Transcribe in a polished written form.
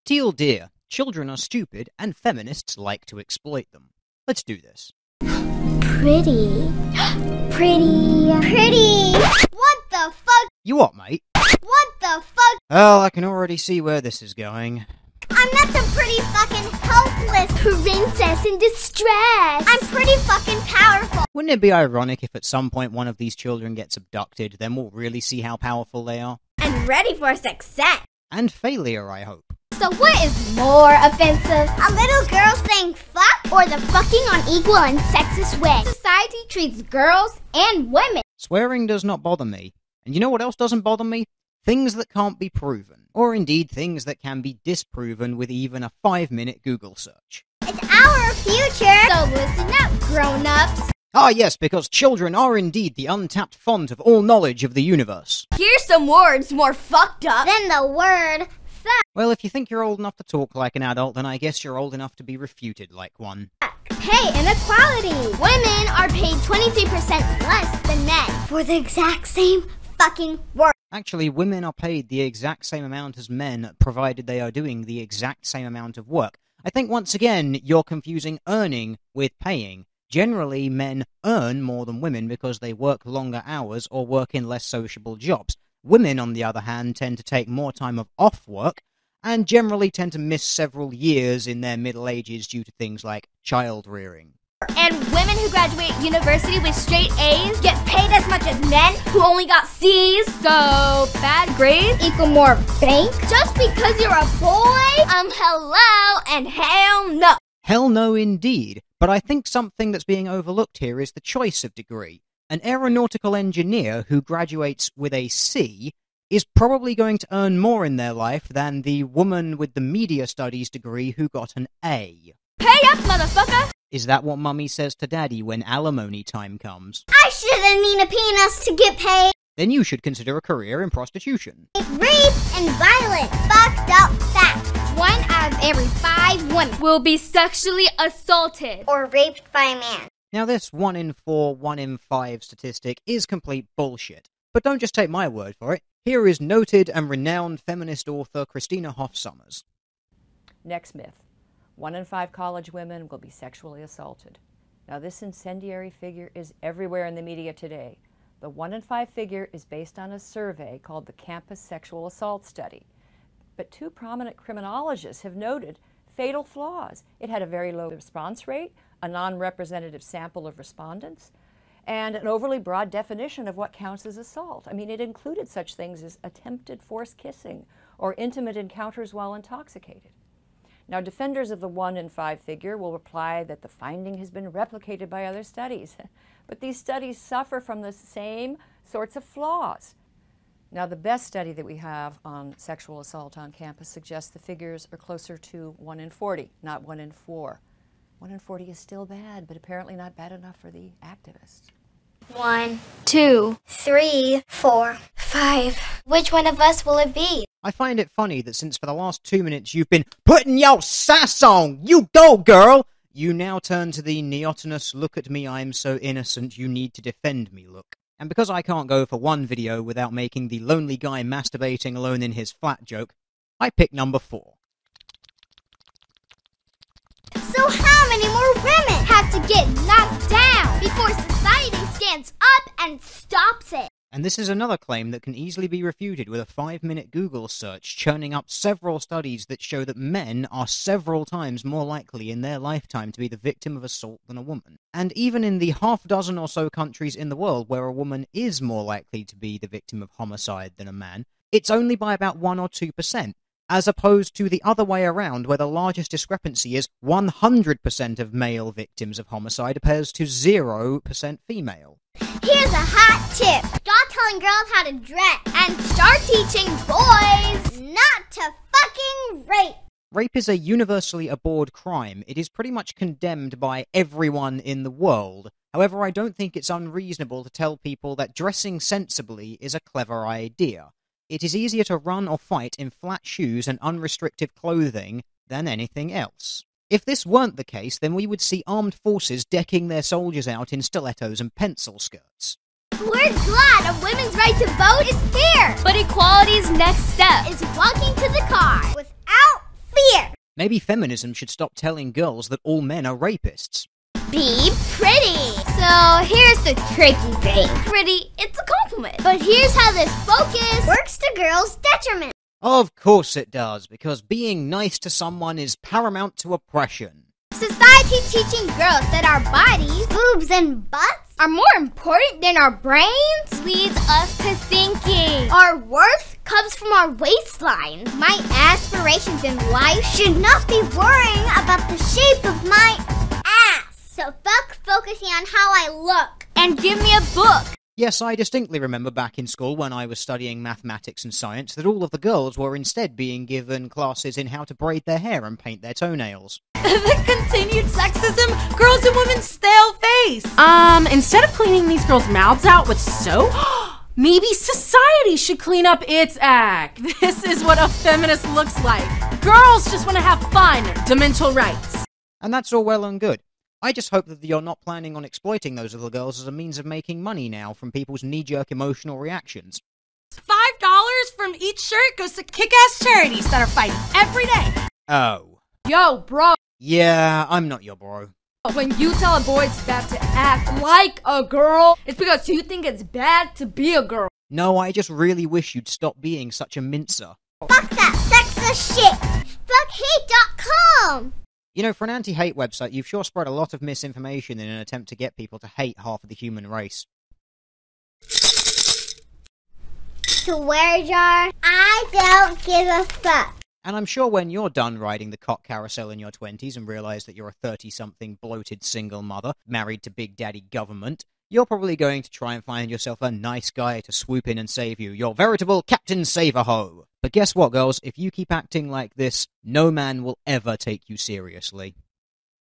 Teal dear, children are stupid and feminists like to exploit them. Let's do this. Pretty. Pretty. What the fuck? You what, mate? What the fuck? Oh, I can already see where this is going. I'm not some pretty fucking helpless princess in distress. I'm pretty fucking powerful. Wouldn't it be ironic if at some point one of these children gets abducted, then we'll really see how powerful they are? And ready for success. And failure, I hope. So what is more offensive? A little girl saying fuck or the fucking unequal and sexist way society treats girls and women? Swearing does not bother me. And you know what else doesn't bother me? Things that can't be proven. Or indeed things that can be disproven with even a 5-minute Google search. It's our future! So listen up, grown-ups! Ah yes, because children are indeed the untapped font of all knowledge of the universe. Here's some words more fucked up than the word fuck. Well, if you think you're old enough to talk like an adult, then I guess you're old enough to be refuted like one. Pay inequality! Women are paid 23% less than men for the exact same fucking work. Actually, women are paid the exact same amount as men, provided they are doing the exact same amount of work. I think once again, you're confusing earning with paying. Generally, men earn more than women because they work longer hours or work in less sociable jobs. Women, on the other hand, tend to take more time off work and generally tend to miss several years in their middle ages due to things like child rearing. And women who graduate university with straight A's get paid as much as men who only got C's. So bad grades equal more bank just because you're a boy? Hello and hell no. Hell no indeed, but I think something that's being overlooked here is the choice of degree. An aeronautical engineer who graduates with a C is probably going to earn more in their life than the woman with the media studies degree who got an A. Pay up, motherfucker! Is that what Mummy says to Daddy when alimony time comes? I shouldn't need a penis to get paid. Then you should consider a career in prostitution. Rape and violence. Fucked up fact. 1 out of every 5 women will be sexually assaulted or raped by a man. Now this 1 in 4, 1 in 5 statistic is complete bullshit. But don't just take my word for it. Here is noted and renowned feminist author Christina Hoff Sommers. Next myth. 1 in 5 college women will be sexually assaulted. Now this incendiary figure is everywhere in the media today. The 1 in 5 figure is based on a survey called the Campus Sexual Assault Study. But 2 prominent criminologists have noted fatal flaws. It had a very low response rate, a non-representative sample of respondents, and an overly broad definition of what counts as assault. I mean, it included such things as attempted forced kissing or intimate encounters while intoxicated. Now, defenders of the 1 in 5 figure will reply that the finding has been replicated by other studies, but these studies suffer from the same sorts of flaws. Now, the best study that we have on sexual assault on campus suggests the figures are closer to 1 in 40, not 1 in 4. 1 in 40 is still bad, but apparently not bad enough for the activists. 1, 2, 3, 4, 5. Which one of us will it be? I find it funny that since for the last 2 minutes you've been putting your sass on, you go girl, you now turn to the neotenous look at me I'm so innocent you need to defend me look. And because I can't go for one video without making the lonely guy masturbating alone in his flat joke, I pick number 4. So how many more women have to get knocked down before society stands up and stops it? And this is another claim that can easily be refuted with a 5-minute Google search churning up several studies that show that men are several times more likely in their lifetime to be the victim of assault than a woman. And even in the half dozen or so countries in the world where a woman is more likely to be the victim of homicide than a man, it's only by about 1 or 2%. As opposed to the other way around, where the largest discrepancy is 100% of male victims of homicide opposed to 0% female. Here's a hot tip. Stop telling girls how to dress and start teaching boys not to fucking rape. Rape is a universally abhorred crime. It is pretty much condemned by everyone in the world. However, I don't think it's unreasonable to tell people that dressing sensibly is a clever idea. It is easier to run or fight in flat shoes and unrestricted clothing than anything else. If this weren't the case, then we would see armed forces decking their soldiers out in stilettos and pencil skirts. We're glad a women's right to vote is here! But equality's next step is walking to the car without Maybe feminism should stop telling girls that all men are rapists. Be pretty. So here's the tricky thing. Pretty, it's a compliment. But here's how this focus works to girls' detriment. Of course it does, because being nice to someone is paramount to oppression. Society teaching girls that our bodies, boobs and butts, are more important than our brains leads us to thinking our worth comes from our waistlines. My aspirations in life should not be worrying about the shape of my ass. So fuck focusing on how I look and give me a book. Yes, I distinctly remember back in school when I was studying mathematics and science that all of the girls were instead being given classes in how to braid their hair and paint their toenails. The continued sexism, girls and women's stale face. Instead of cleaning these girls' mouths out with soap, maybe society should clean up its act. This is what a feminist looks like. Girls just want to have fun, demental rights. And that's all well and good. I just hope that you're not planning on exploiting those little girls as a means of making money now from people's knee-jerk emotional reactions. $5 from each shirt goes to kick-ass charities that are fighting every day. Oh. Yo, bro. Yeah, I'm not your bro. When you tell a boy it's bad to act like a girl, it's because you think it's bad to be a girl. No, I just really wish you'd stop being such a mincer. Fuck that sexist shit. Fuckhate.com. You know, for an anti-hate website, you've sure spread a lot of misinformation in an attempt to get people to hate half of the human race. Swear jar. I don't give a fuck. And I'm sure when you're done riding the cock carousel in your 20s and realise that you're a 30-something bloated single mother, married to Big Daddy government, you're probably going to try and find yourself a nice guy to swoop in and save you, your veritable Captain Save-A-Ho. But guess what, girls? If you keep acting like this, no man will ever take you seriously.